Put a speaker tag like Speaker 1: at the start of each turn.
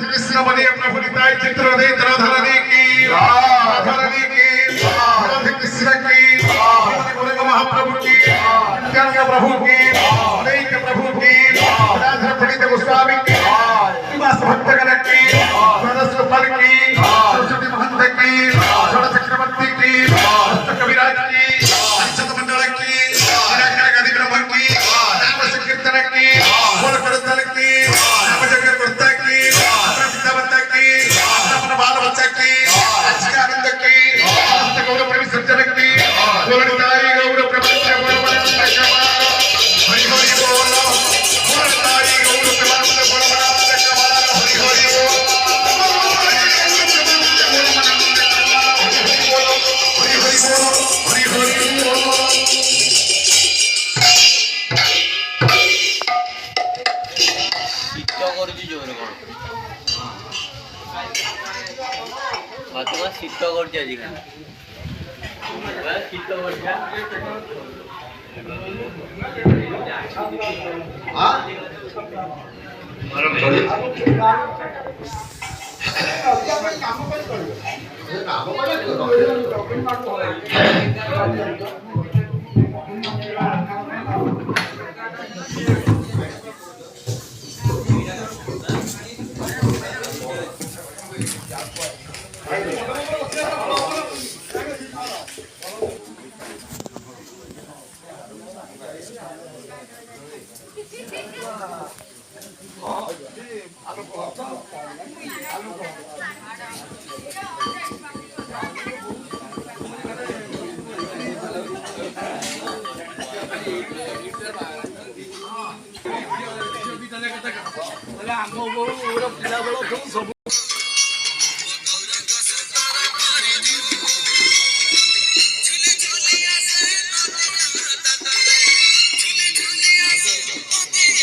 Speaker 1: कृष्ण बने प्रभु निताय चित्र दे धराधरी की धराधरी की राधे कृष्ण की बोले महाप्रभु की नित्यानंद प्रभु की अनेक प्रभु की राधा पंडित गोस्वामी की श्रीवास भक्तगण की द्वादश गोपाल की सरस्वती महंत की षोड़ चक्रवर्ती की कविराज की पंचत मंडल की निराकार गादी ब्रह्म की नाम संकीर्तन की बोल करतल की नाम जगत करता की अपना पिता बच्चा की अपना बाल बच्चा की अच्छी आनंद की समस्त गौरव प्रेमी सज्जन की बोलताई गौरव प्रपंच बोलबल कमाल हरि हरि बोल बोलताई गौरव प्रपंच बोलबल कमाल हरि हरि बोल हरि हरि बोल
Speaker 2: শীত করছে আজকে শীত করছে ଆମ ବୋଉ ପିଲା ବେଳ ସବୁ